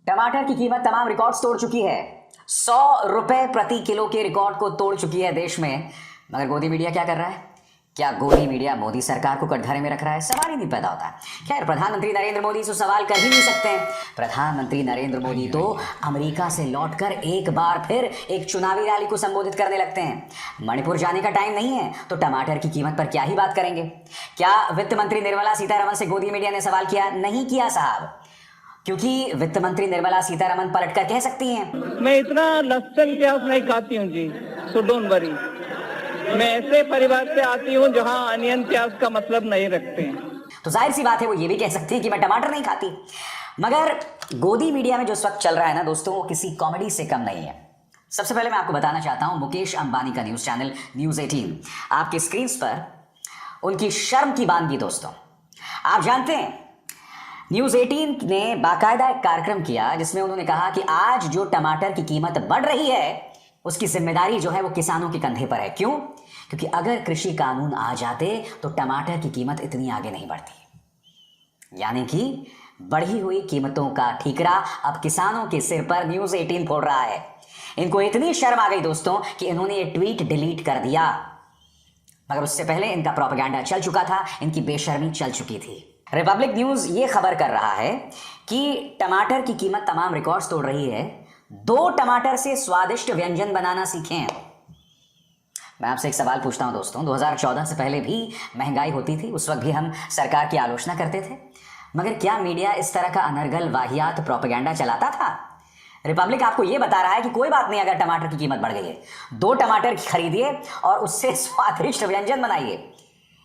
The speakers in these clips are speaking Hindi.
टमाटर की कीमत तमाम रिकॉर्ड्स तोड़ चुकी है। 100 रुपए प्रति किलो के रिकॉर्ड को तोड़ चुकी है देश में। मगर गोदी मीडिया क्या कर रहा है? क्या गोदी मीडिया मोदी सरकार को कटघरे में रख रहा है? सवाल ही नहीं पैदा होता। खैर, प्रधानमंत्री नरेंद्र मोदी से सवाल कर ही नहीं सकते हैं। प्रधानमंत्री नरेंद्र मोदी तो अमेरिका से लौटकर एक बार फिर एक चुनावी रैली को संबोधित करने लगते हैं। मणिपुर जाने का टाइम नहीं है तो टमाटर की कीमत पर क्या ही बात करेंगे। क्या वित्त मंत्री निर्मला सीतारमण से गोदी मीडिया ने सवाल किया? नहीं किया साहब, क्योंकि वित्त मंत्री निर्मला सीतारमण पलटकर कह सकती हैं, मैं इतना लहसुन प्याज नहीं खाती हूँ जी, सो डोंट वरी। मैं ऐसे परिवार से आती हूँ जहाँ अनियन प्याज का मतलब नहीं रखते हैं। तो जाहिर सी बात है वो ये भी कह सकती है कि मैं टमाटर नहीं खाती। मगर गोदी मीडिया में जो इस वक्त चल रहा है ना दोस्तों, वो किसी कॉमेडी से कम नहीं है। सबसे पहले मैं आपको बताना चाहता हूं, मुकेश अंबानी का न्यूज चैनल न्यूज 18 आपके स्क्रीन पर उनकी शर्म की बानगी। दोस्तों, आप जानते हैं न्यूज 18 ने बाकायदा एक कार्यक्रम किया जिसमें उन्होंने कहा कि आज जो टमाटर की कीमत बढ़ रही है उसकी जिम्मेदारी जो है वो किसानों के कंधे पर है। क्यों? क्योंकि अगर कृषि कानून आ जाते तो टमाटर की कीमत इतनी आगे नहीं बढ़ती। यानी कि बढ़ी हुई कीमतों का ठीकरा अब किसानों के सिर पर न्यूज 18 फोड़ रहा है। इनको इतनी शर्म आ गई दोस्तों कि इन्होंने ये ट्वीट डिलीट कर दिया। मगर उससे पहले इनका प्रोपेगेंडा चल चुका था, इनकी बेशर्मी चल चुकी थी। रिपब्लिक न्यूज ये खबर कर रहा है कि टमाटर की कीमत तमाम रिकॉर्ड्स तोड़ रही है। 2 टमाटर से स्वादिष्ट व्यंजन बनाना सीखें। मैं आपसे एक सवाल पूछता हूं दोस्तों, 2014 से पहले भी महंगाई होती थी, उस वक्त भी हम सरकार की आलोचना करते थे। मगर क्या मीडिया इस तरह का अनर्गल वाहियात प्रोपेगेंडा चलाता था? रिपब्लिक आपको यह बता रहा है कि कोई बात नहीं, अगर टमाटर की कीमत बढ़ गई है, 2 टमाटर खरीदिए और उससे स्वादिष्ट व्यंजन बनाइए।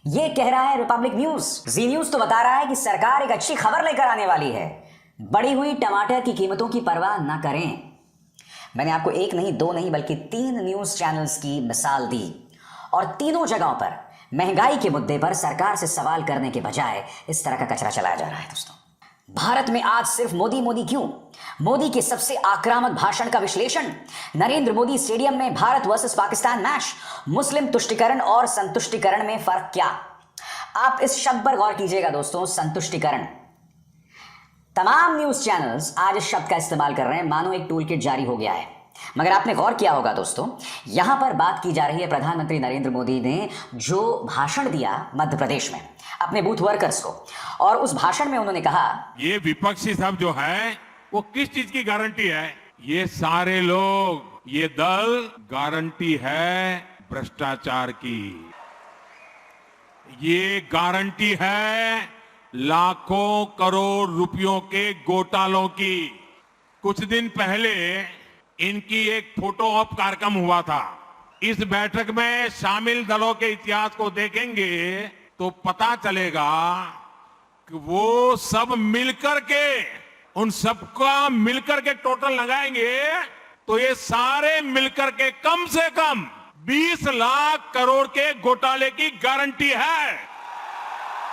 यह कह रहा है रिपब्लिक न्यूज। जी न्यूज तो बता रहा है कि सरकार एक अच्छी खबर लेकर आने वाली है। बढ़ी हुई टमाटर की कीमतों की परवाह न करें। मैंने आपको 1 नहीं 2 नहीं बल्कि 3 न्यूज चैनल्स की मिसाल दी और तीनों जगहों पर महंगाई के मुद्दे पर सरकार से सवाल करने के बजाय इस तरह का कचरा चलाया जा रहा है। दोस्तों, भारत में आज सिर्फ मोदी मोदी क्यों? मोदी के सबसे आक्रामक भाषण का विश्लेषण, नरेंद्र मोदी स्टेडियम में भारत वर्सेस पाकिस्तान मैच, मुस्लिम तुष्टिकरण और संतुष्टिकरण में फर्क क्या? आप इस शब्द पर गौर कीजिएगा दोस्तों, संतुष्टिकरण। तमाम न्यूज चैनल्स आज इस शब्द का इस्तेमाल कर रहे हैं, मानो एक टूल किट जारी हो गया है। मगर आपने गौर किया होगा दोस्तों, यहां पर बात की जा रही है प्रधानमंत्री नरेंद्र मोदी ने जो भाषण दिया मध्य प्रदेश में अपने बूथ वर्कर्स को, और उस भाषण में उन्होंने कहा, ये विपक्षी सब जो है वो किस चीज की गारंटी है? ये सारे लोग, ये दल गारंटी है भ्रष्टाचार की। ये गारंटी है लाखों करोड़ रुपयों के घोटालों की। कुछ दिन पहले इनकी एक फोटो ऑप कार्यक्रम हुआ था। इस बैठक में शामिल दलों के इतिहास को देखेंगे तो पता चलेगा कि वो सब मिलकर के, उन सबका मिलकर के टोटल लगाएंगे तो ये सारे मिलकर के कम से कम 20 लाख करोड़ के घोटाले की गारंटी है।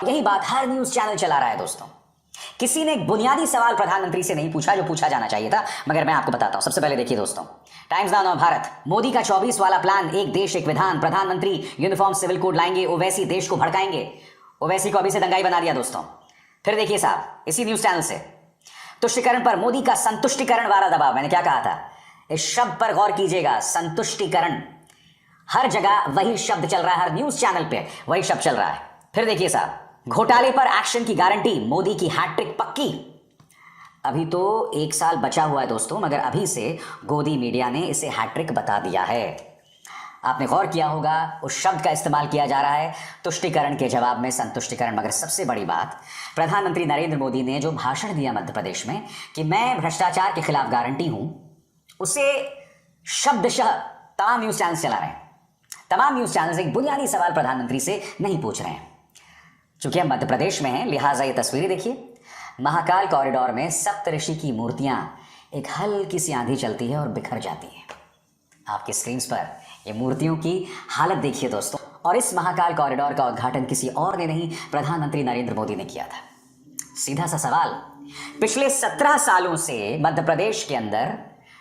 यही बात हर न्यूज चैनल चला रहा है दोस्तों। किसी ने एक बुनियादी सवाल प्रधानमंत्री से नहीं पूछा जो पूछा जाना चाहिए था, मगर मैं आपको बताता हूं। सबसे पहले देखिए दोस्तों, टाइम्स नाउ नव भारत, मोदी का 24 वाला प्लान, एक देश एक विधान, प्रधानमंत्री यूनिफॉर्म सिविल कोड लाएंगे, ओवैसी देश को भड़काएंगे। ओवैसी को अभी से दंगाई बना दिया दोस्तों। फिर देखिए साहब, इसी न्यूज चैनल से, तुष्टिकरण पर मोदी का संतुष्टिकरण वाला दबाव। मैंने क्या कहा था? इस शब्द पर गौर कीजिएगा, संतुष्टिकरण। हर जगह वही शब्द चल रहा है, हर न्यूज चैनल पे वही शब्द चल रहा है। फिर देखिए साहब, घोटाले पर एक्शन की गारंटी, मोदी की हैट्रिक पक्की। अभी तो 1 साल बचा हुआ है दोस्तों, मगर अभी से गोदी मीडिया ने इसे हैट्रिक बता दिया है। आपने गौर किया होगा, उस शब्द का इस्तेमाल किया जा रहा है, तुष्टिकरण के जवाब में संतुष्टिकरण। मगर सबसे बड़ी बात, प्रधानमंत्री नरेंद्र मोदी ने जो भाषण दिया मध्य प्रदेश में कि मैं भ्रष्टाचार के खिलाफ गारंटी हूं, उसे शब्दशः तमाम न्यूज चैनल चला रहे हैं। तमाम न्यूज चैनल एक बुनियादी सवाल प्रधानमंत्री से नहीं पूछ रहे हैं। चूंकि हम मध्य प्रदेश में हैं, लिहाजा ये तस्वीरें देखिए। महाकाल कॉरिडोर में सप्तऋषि की मूर्तियां एक हल्की सी आंधी चलती है और बिखर जाती है। आपके स्क्रीन पर ये मूर्तियों की हालत देखिए दोस्तों। और इस महाकाल कॉरिडोर का उद्घाटन किसी और ने नहीं, प्रधानमंत्री नरेंद्र मोदी ने किया था। सीधा सा सवाल, पिछले 17 सालों से मध्य प्रदेश के अंदर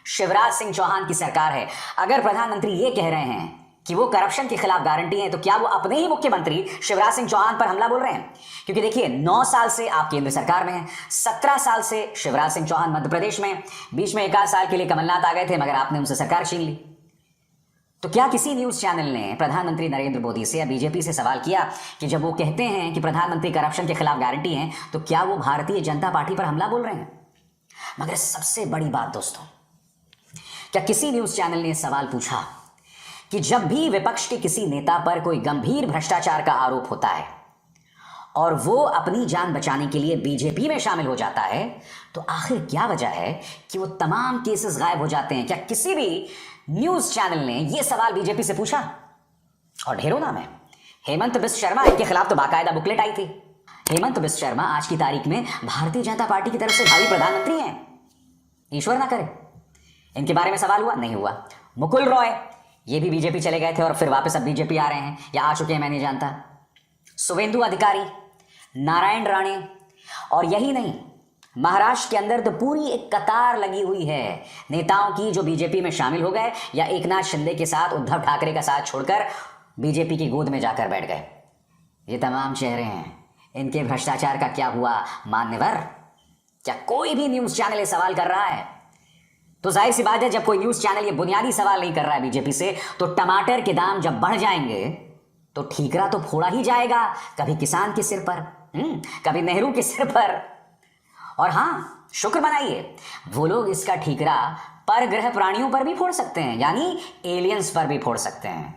शिवराज सिंह चौहान की सरकार है। अगर प्रधानमंत्री ये कह रहे हैं कि वो करप्शन के खिलाफ गारंटी है, तो क्या वो अपने ही मुख्यमंत्री शिवराज सिंह चौहान पर हमला बोल रहे हैं? क्योंकि देखिए 9 साल से आप केंद्र सरकार में हैं, 17 साल से शिवराज सिंह चौहान मध्य प्रदेश में, बीच में 1 साल के लिए कमलनाथ आ गए थे मगर आपने उनसे सरकार छीन ली। तो क्या किसी न्यूज चैनल ने प्रधानमंत्री नरेंद्र मोदी से या बीजेपी से सवाल किया कि जब वो कहते हैं कि प्रधानमंत्री करप्शन के खिलाफ गारंटी हैं, तो क्या वो भारतीय जनता पार्टी पर हमला बोल रहे हैं? मगर सबसे बड़ी बात दोस्तों, क्या किसी न्यूज चैनल ने सवाल पूछा कि जब भी विपक्ष के किसी नेता पर कोई गंभीर भ्रष्टाचार का आरोप होता है और वो अपनी जान बचाने के लिए बीजेपी में शामिल हो जाता है, तो आखिर क्या वजह है कि वो तमाम केसेस गायब हो जाते हैं? क्या किसी भी न्यूज चैनल ने यह सवाल बीजेपी से पूछा? और ढेरों नाम है। हेमंत बिस्व शर्मा, इनके खिलाफ तो बाकायदा बुकलेट आई थी। हेमंत बिस्व शर्मा आज की तारीख में भारतीय जनता पार्टी की तरफ से भावी प्रधानमंत्री हैं, ईश्वर ना करे। इनके बारे में सवाल हुआ? नहीं हुआ। मुकुल रॉय, ये भी बीजेपी चले गए थे और फिर वापस अब बीजेपी आ रहे हैं या आ चुके हैं, मैं नहीं जानता। शुवेंदु अधिकारी, नारायण राणे, और यही नहीं, महाराष्ट्र के अंदर तो पूरी एक कतार लगी हुई है नेताओं की जो बीजेपी में शामिल हो गए या एकनाथ शिंदे के साथ, उद्धव ठाकरे का साथ छोड़कर बीजेपी की गोद में जाकर बैठ गए। ये तमाम चेहरे हैं, इनके भ्रष्टाचार का क्या हुआ मान्यवर? क्या कोई भी न्यूज चैनल ये सवाल कर रहा है? तो जाहिर सी बात है, जब कोई न्यूज चैनल ये बुनियादी सवाल नहीं कर रहा है बीजेपी से, तो टमाटर के दाम जब बढ़ जाएंगे तो ठीकरा तो फोड़ा ही जाएगा, कभी किसान के सिर पर, कभी नेहरू के सिर पर। और हाँ, शुक्र मनाइए, वो लोग इसका ठीकरा परग्रह प्राणियों पर भी फोड़ सकते हैं, यानी एलियंस पर भी फोड़ सकते हैं।